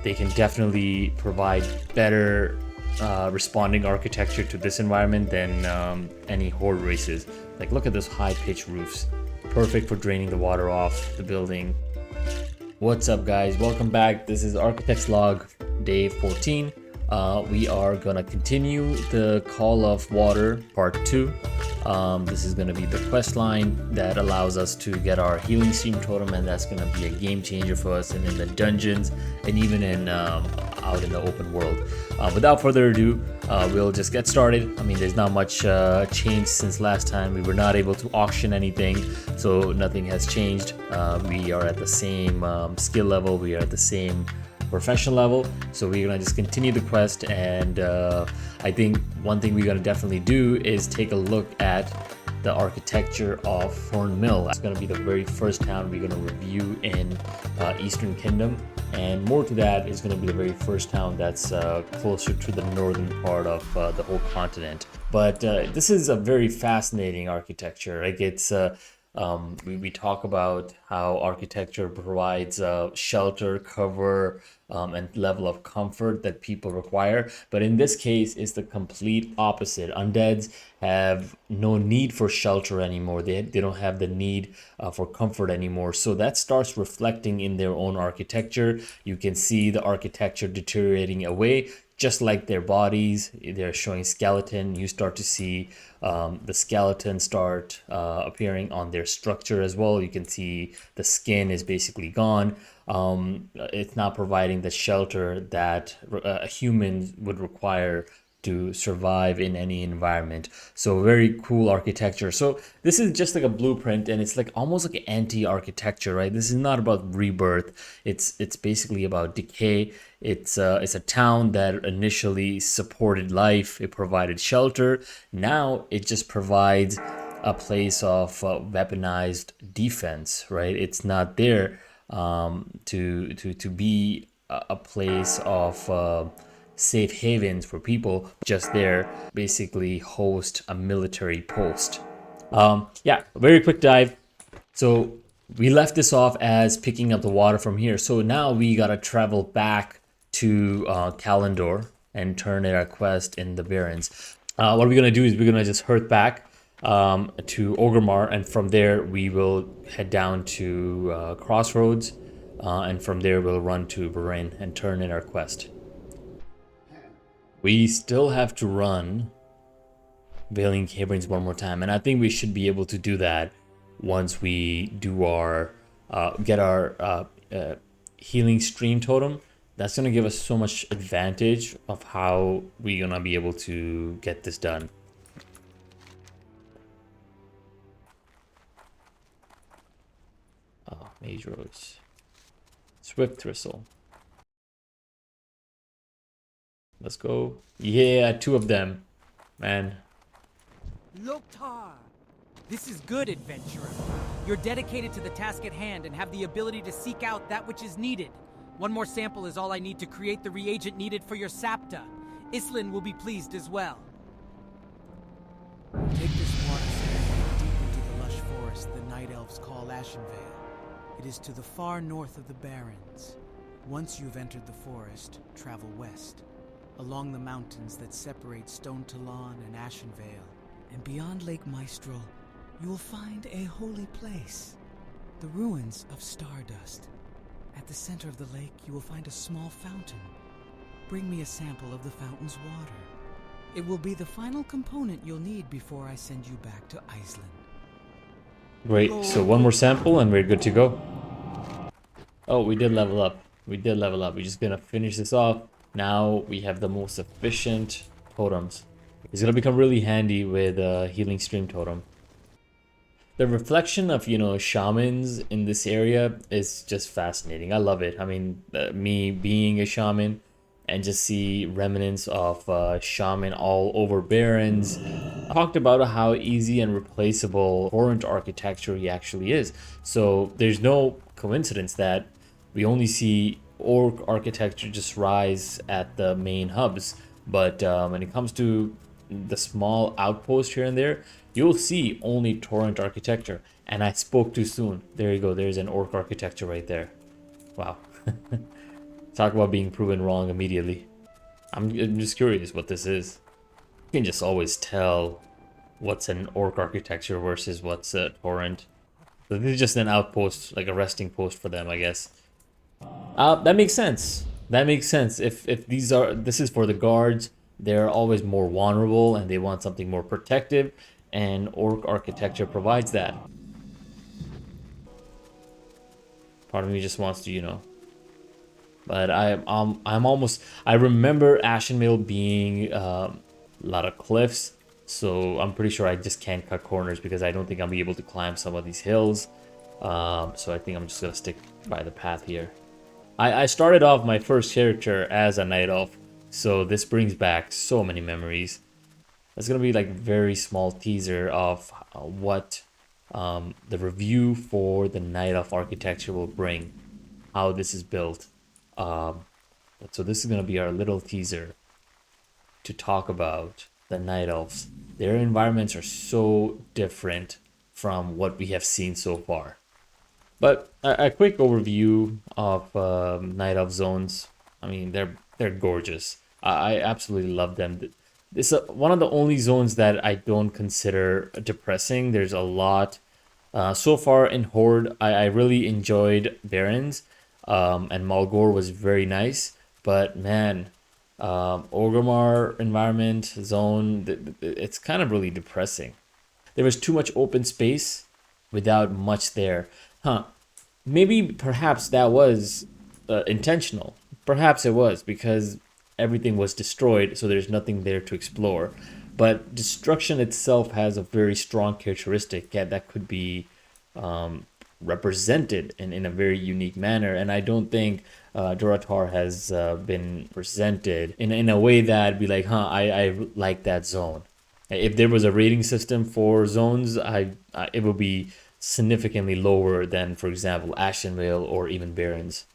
they can definitely provide better responding architecture to this environment than any horde races. Like, look at those high-pitched roofs, perfect for draining the water off the building. What's up, guys? Welcome back. This is Architect's Log day 14. We are gonna continue the Call of Water part 2. This is gonna be the quest line that allows us to get our Healing Stream Totem, and that's gonna be a game changer for us and in the dungeons and even in out in the open world. Without further ado, we'll just get started. I mean, there's not much change since last time. We were not able to auction anything, so nothing has changed. We are at the same skill level. We are at the same professional level, so we're gonna just continue the quest. And I think one thing we're gonna definitely do is take a look at the architecture of Tarren Mill. It's gonna be the very first town we're gonna review in Eastern Kingdom, and more to that is gonna be the very first town that's closer to the northern part of the whole continent. But this is a very fascinating architecture. Like, it's we talk about how architecture provides shelter, cover, and level of comfort that people require. But in this case, it's the complete opposite. Undeads have no need for shelter anymore. They don't have the need for comfort anymore. So that starts reflecting in their own architecture. You can see the architecture deteriorating away. Just like their bodies, they're showing skeleton. You start to see the skeleton start appearing on their structure as well. You can see the skin is basically gone. It's not providing the shelter that a human would require to survive in any environment. So very cool architecture. So this is just like a blueprint, and it's like almost like anti-architecture, right? This is not about rebirth. It's basically about decay. It's a town that initially supported life. It provided shelter. Now it just provides a place of weaponized defense, right? It's not there to be a place of safe havens for people, just there basically host a military post. Yeah, very quick dive. So we left this off as picking up the water from here. So now we gotta travel back to Kalendor and turn in our quest in the Barrens. What we're gonna do is we're gonna just hurt back to Zoram'gar, and from there we will head down to Crossroads, and from there we'll run to Bahrain and turn in our quest. We still have to run Veiling Caverns one more time, and I think we should be able to do that once we do our get our Healing Stream Totem. That's gonna give us so much advantage of how we're gonna be able to get this done. Oh, Mage Rose. Swift Thistle. Let's go. Yeah, 2 of them. Man. Loktar! This is good, adventurer. You're dedicated to the task at hand and have the ability to seek out that which is needed. One more sample is all I need to create the reagent needed for your sapta. Islin will be pleased as well. Take this water sample deep into the lush forest the Night Elves call Ashenvale. It is to the far north of the Barrens. Once you've entered the forest, travel west, along the mountains that separate Stone Talon and Ashenvale, and beyond Lake Mistral, you will find a holy place, the ruins of Stardust. At the center of the lake, you will find a small fountain. Bring me a sample of the fountain's water. It will be the final component you'll need before I send you back to Iceland. Great, so one more sample and we're good to go. Oh, we did level up. We did level up. We're just gonna finish this off. Now we have the most efficient totems. It's gonna become really handy with Healing Stream Totem. The reflection of, shamans in this area is just fascinating. I love it. I mean, me being a shaman and just see remnants of shaman all over Barrens. I talked about how easy and replaceable current architecture he actually is. So there's no coincidence that we only see orc architecture just rise at the main hubs. But when it comes to the small outpost here and there, you'll see only torrent architecture. And I spoke too soon. There you go. There's an orc architecture right there. Wow. Talk about being proven wrong immediately. I'm just curious what this is. You can just always tell what's an orc architecture versus what's a torrent. So this is just an outpost, like a resting post for them, I guess. That makes sense. That makes sense. If this is for the guards, they're always more vulnerable and they want something more protective, and orc architecture provides that. Part of me just wants to, you know. But I'm almost. I remember Ashen Mill being a lot of cliffs, so I'm pretty sure I just can't cut corners because I don't think I'll be able to climb some of these hills. So I think I'm just gonna stick by the path here. I started off my first character as a night elf, so this brings back so many memories. It's gonna be like a very small teaser of what the review for the night elf architecture will bring, how this is built. So this is gonna be our little teaser to talk about the night elves. Their environments are so different from what we have seen so far. But a quick overview of night elf zones. I mean, they're gorgeous. I absolutely love them. It's one of the only zones that I don't consider depressing. There's a lot. So far in Horde, I really enjoyed Barrens, and Malgore was very nice. But man, Orgrimmar environment zone, it's kind of really depressing. There was too much open space without much there. Maybe perhaps that was intentional. Perhaps it was because everything was destroyed, so there's nothing there to explore. But destruction itself has a very strong characteristic that could be represented in a very unique manner. And I don't think Durotar has been presented in a way that be like, I like that zone. If there was a rating system for zones, it would be significantly lower than, for example, Ashen Vale or even Barrens.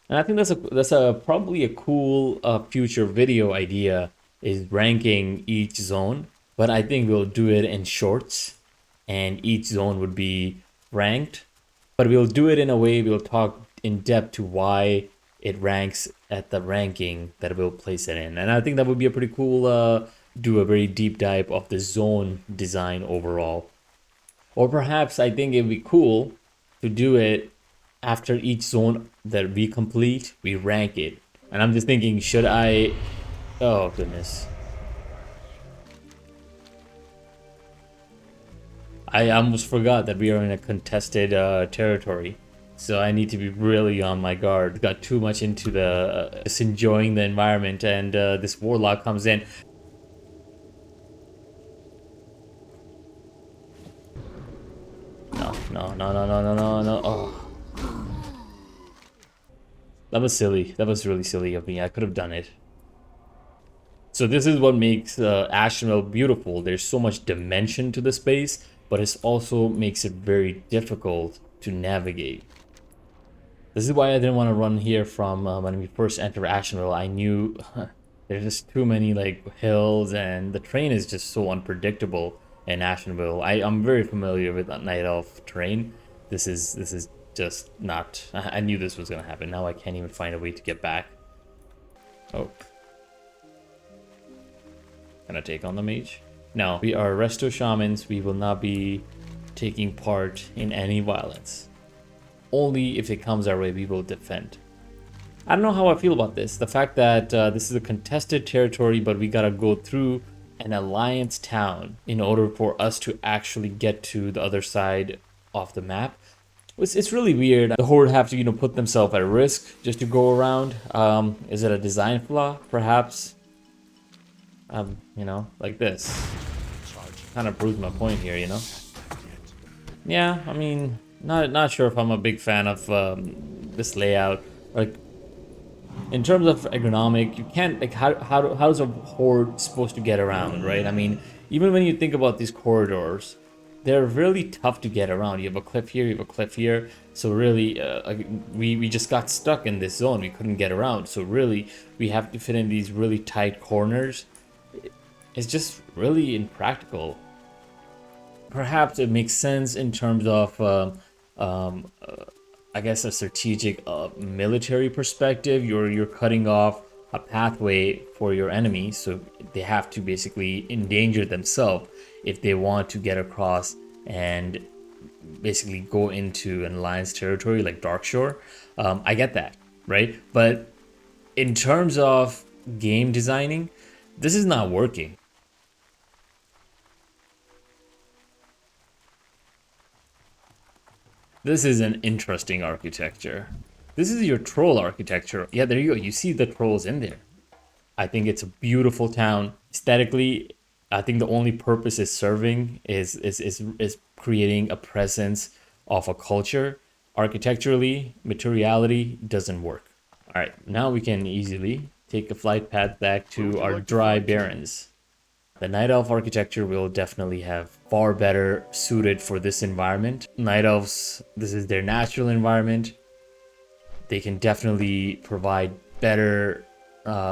And I think that's probably a cool future video idea, is ranking each zone. But I think we'll do it in shorts, and each zone would be ranked. But we'll do it in a way we'll talk in depth to why it ranks at the ranking that we'll place it in. And I think that would be a pretty cool do a very deep dive of the zone design overall. Or perhaps I think it'd be cool to do it after each zone that we complete, we rank it. And I'm just thinking, should I... Oh, goodness. I almost forgot that we are in a contested territory. So I need to be really on my guard. Got too much into the just enjoying the environment, and this warlock comes in. No. Oh. That was silly. That was really silly of me. I could have done it. So this is what makes Ashen Mill beautiful. There's so much dimension to the space, but it also makes it very difficult to navigate. This is why I didn't want to run here from when we first entered Ashen Mill. I knew there's just too many like hills, and the terrain is just so unpredictable in Ashen Mill. I'm very familiar with that Night Elf terrain. This is just not... I knew this was gonna happen. Now I can't even find a way to get back. Oh. Can I take on the mage? No, we are resto shamans. We will not be taking part in any violence. Only if it comes our way, we will defend. I don't know how I feel about this. The fact that this is a contested territory, but we gotta go through an alliance town in order for us to actually get to the other side of the map. It's really weird. The Horde have to, put themselves at risk just to go around. Is it a design flaw? Perhaps. Like this. Kind of proves my point here, Yeah, I mean, not sure if I'm a big fan of this layout. Like, in terms of ergonomic, you can't, like, how's a Horde supposed to get around, right? I mean, even when you think about these corridors, they're really tough to get around. You have a cliff here, you have a cliff here. So really, we just got stuck in this zone. We couldn't get around. So really, we have to fit in these really tight corners. It's just really impractical. Perhaps it makes sense in terms of I guess, a strategic military perspective. You're cutting off a pathway for your enemy, so they have to basically endanger themselves if they want to get across and basically go into an alliance territory like Darkshore. I get that, right? But in terms of game designing, this is not working. This is an interesting architecture. This is your troll architecture. Yeah, there you go. You see the trolls in there. I think it's a beautiful town. Aesthetically, I think the only purpose it's serving is creating a presence of a culture. Architecturally, materiality doesn't work. All right, now we can easily take a flight path back to our dry barrens. The Night Elf architecture will definitely have far better suited for this environment. Night Elves, this is their natural environment. They can definitely provide better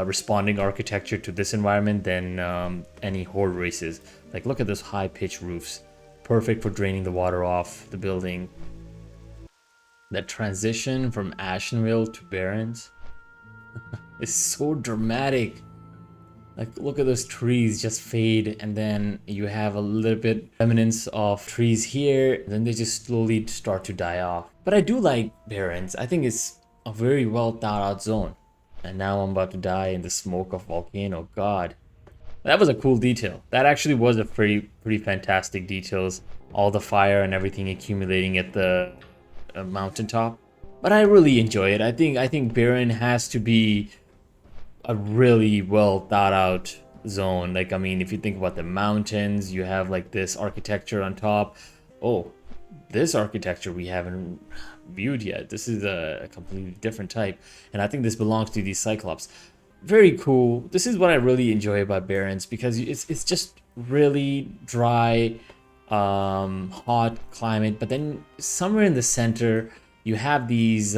responding architecture to this environment than any horde races. Like, look at those high-pitched roofs. Perfect for draining the water off the building. That transition from Ashenvale to Barrens is so dramatic. Like, look at those trees just fade, and then you have a little bit remnants of trees here, and then they just slowly start to die off. But I do like Barrens. I think it's a very well thought out zone. And now I'm about to die in the smoke of volcano. God, that was a cool detail. That actually was a pretty fantastic details. All the fire and everything accumulating at the mountaintop. But I really enjoy it. I think Barren has to be a really well thought out zone. Like, I mean, if you think about the mountains, you have like this architecture on top. Oh, this architecture we haven't viewed yet. This is a completely different type, and I think this belongs to these Cyclops. Very cool. This is what I really enjoy about Barrens, because it's just really dry, hot climate, but then somewhere in the center you have these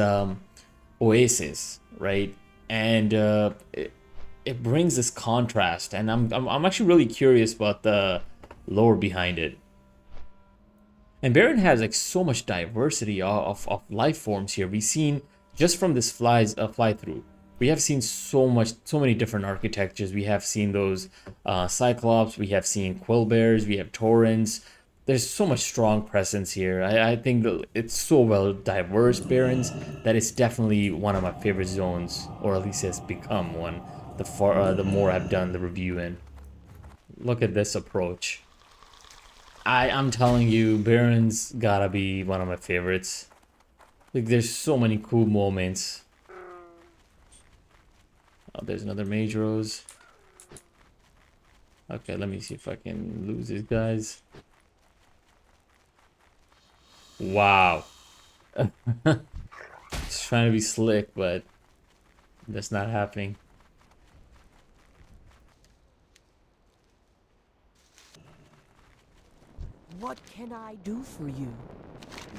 oases, right? And it brings this contrast, and I'm actually really curious about the lore behind it. And Barren has like so much diversity of life forms here. We've seen just from this fly through, we have seen so many different architectures. We have seen those Cyclops, we have seen Quillbears, we have Taurens. There's so much strong presence here. I think that it's so well diverse, Barrens, that it's definitely one of my favorite zones, or at least has become one. The more I've done the review in. Look at this approach. I'm telling you, Barrens gotta be one of my favorites. Like, there's so many cool moments. Oh, there's another Mage Rose. Okay, let me see if I can lose these guys. Wow. Just trying to be slick, but that's not happening. What can I do for you?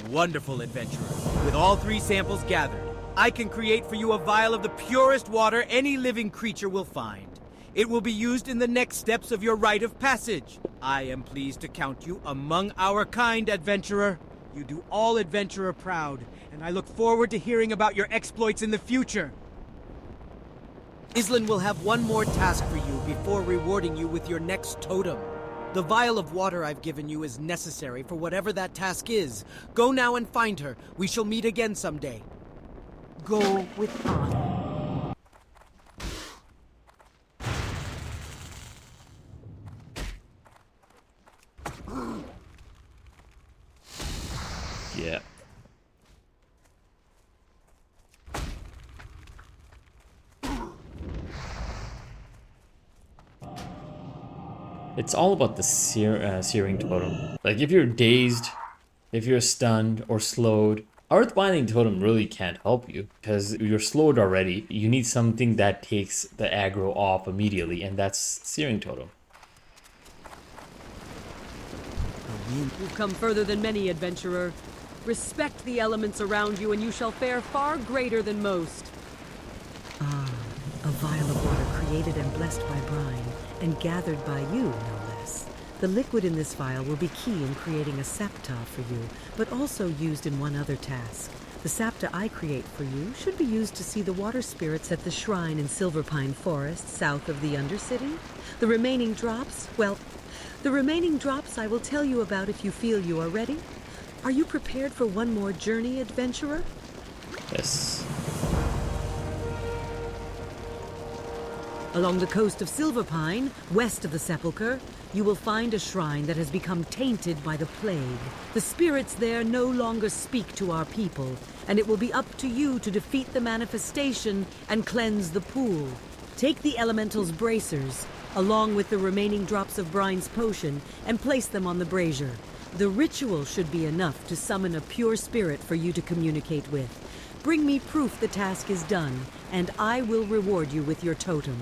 Wonderful, adventurer. With all 3 samples gathered, I can create for you a vial of the purest water any living creature will find. It will be used in the next steps of your rite of passage. I am pleased to count you among our kind, adventurer. You do all adventurer proud, and I look forward to hearing about your exploits in the future. Islan will have one more task for you before rewarding you with your next totem. The vial of water I've given you is necessary for whatever that task is. Go now and find her. We shall meet again someday. Go with honor. Yeah. It's all about the searing totem. Like, if you're dazed, if you're stunned or slowed, Earthbinding Totem really can't help you because you're slowed already. You need something that takes the aggro off immediately, and that's Searing Totem. You've come further than many, adventurer. Respect the elements around you, and you shall fare far greater than most. Ah, a vial of water created and blessed by brine, and gathered by you, no less. The liquid in this vial will be key in creating a septa for you, but also used in one other task. The sapta I create for you should be used to see the water spirits at the shrine in Silverpine Forest, south of the Undercity. The remaining drops, well, the remaining drops I will tell you about if you feel you are ready. Are you prepared for one more journey, adventurer? Yes. Along the coast of Silverpine, west of the sepulchre, you will find a shrine that has become tainted by the plague. The spirits there no longer speak to our people, and it will be up to you to defeat the manifestation and cleanse the pool. Take the elemental's bracers, along with the remaining drops of Brine's potion, and place them on the brazier. The ritual should be enough to summon a pure spirit for you to communicate with. Bring me proof the task is done, and I will reward you with your totem.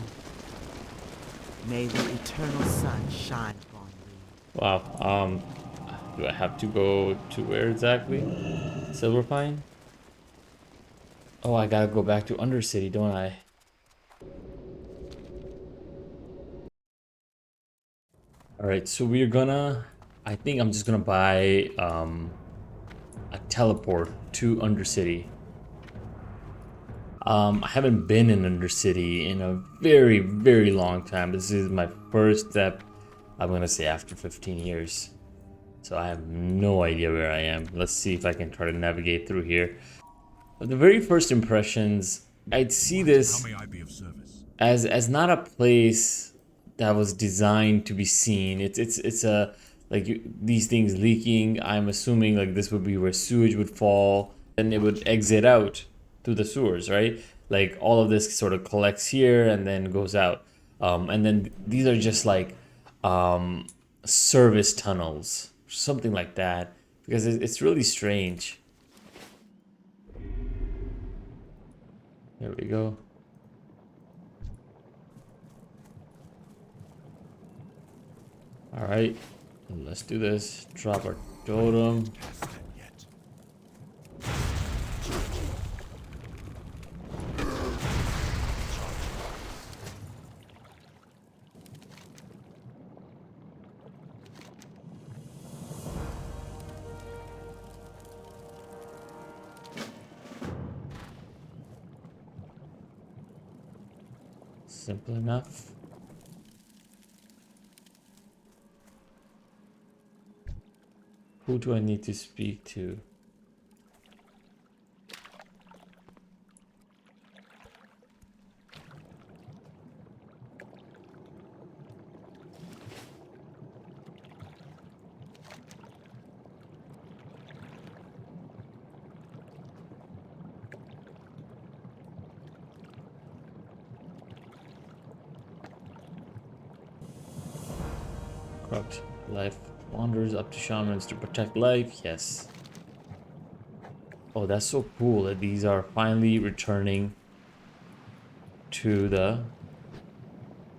May the eternal sun shine upon thee. Wow. Do I have to go to where exactly? Silverpine? Oh, I gotta go back to Undercity, don't I? Alright, so we're gonna... I think I'm just gonna buy a teleport to Undercity. I haven't been in Undercity in a very, very long time. This is my first step, I'm gonna say, after 15 years. So I have no idea where I am. Let's see if I can try to navigate through here. But the very first impressions, I'd see this as not a place that was designed to be seen. It's a these things leaking. I'm assuming like this would be where sewage would fall and it would exit out through the sewers, right? Like all of this sort of collects here and then goes out. And then these are just like service tunnels, something like that, because it's really strange. There we go. All right, let's do this. Drop our totem. Simple enough. Who do I need to speak to? Corrupt life wanders up to shamans to protect life. Yes. Oh, that's so cool that these are finally returning to the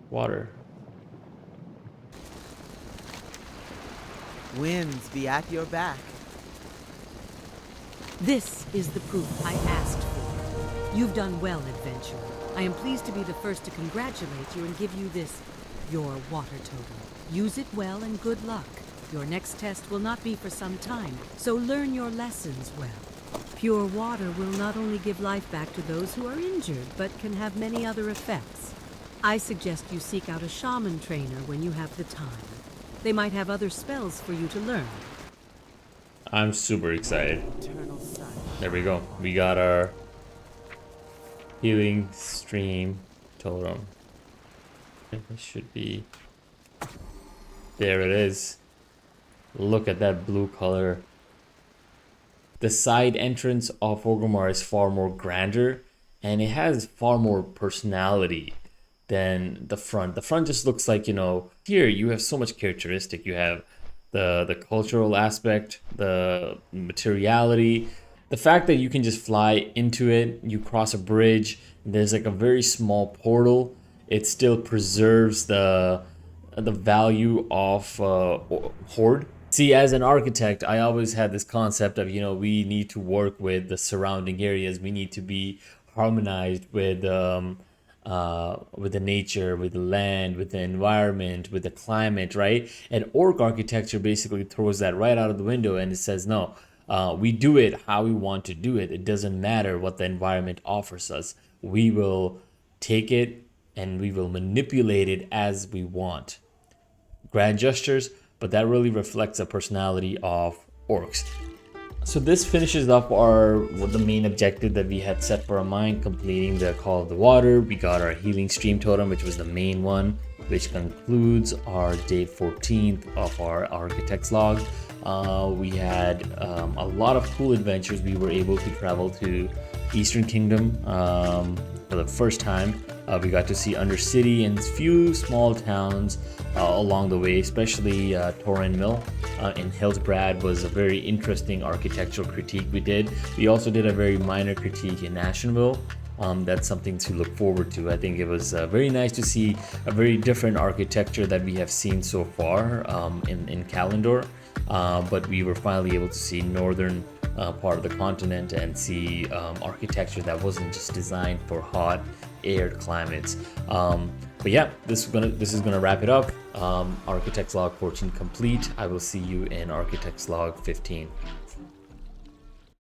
water. Winds be at your back. This is the proof I asked for. You've done well, adventurer. I am pleased to be the first to congratulate you and give you this, your water totem. Use it well and good luck. Your next test will not be for some time, so learn your lessons well. Pure water will not only give life back to those who are injured, but can have many other effects. I suggest you seek out a shaman trainer when you have the time. They might have other spells for you to learn. I'm super excited. Eternal sun. There we go. We got our Healing Stream Totem. It should be... There it is. Look at that blue color. The side entrance of Orgrimmar is far more grander, and it has far more personality than the front. The front just looks like, you know, here you have so much characteristic. You have the cultural aspect, the materiality, the fact that you can just fly into it, you cross a bridge, there's like a very small portal. It still preserves the value of Horde. See, as an architect, I always had this concept of, you know, we need to work with the surrounding areas. We need to be harmonized with the nature, with the land, with the environment, with the climate, right? And orc architecture basically throws that right out of the window, and it says, no, We do it how we want to do it. It doesn't matter what the environment offers us. We will take it and we will manipulate it as we want. Grand gestures, but that really reflects the personality of orcs. So this finishes up the main objective that we had set for our mind, completing the Call of the Water. We got our Healing Stream Totem, which was the main one, which concludes our day 14th of our Architect's log. We had a lot of cool adventures. We were able to travel to Eastern Kingdom for the first time. We got to see Undercity and a few small towns along the way, especially Tarren Mill in Hillsbrad was a very interesting architectural critique we did. We also did a very minor critique in Ashenville. That's something to look forward to. I think it was very nice to see a very different architecture that we have seen so far in Kalendor. But we were finally able to see northern part of the continent and see architecture that wasn't just designed for hot arid climates. But yeah, this is gonna wrap it up. Architect's log 14 complete. I will see you in Architect's log 15.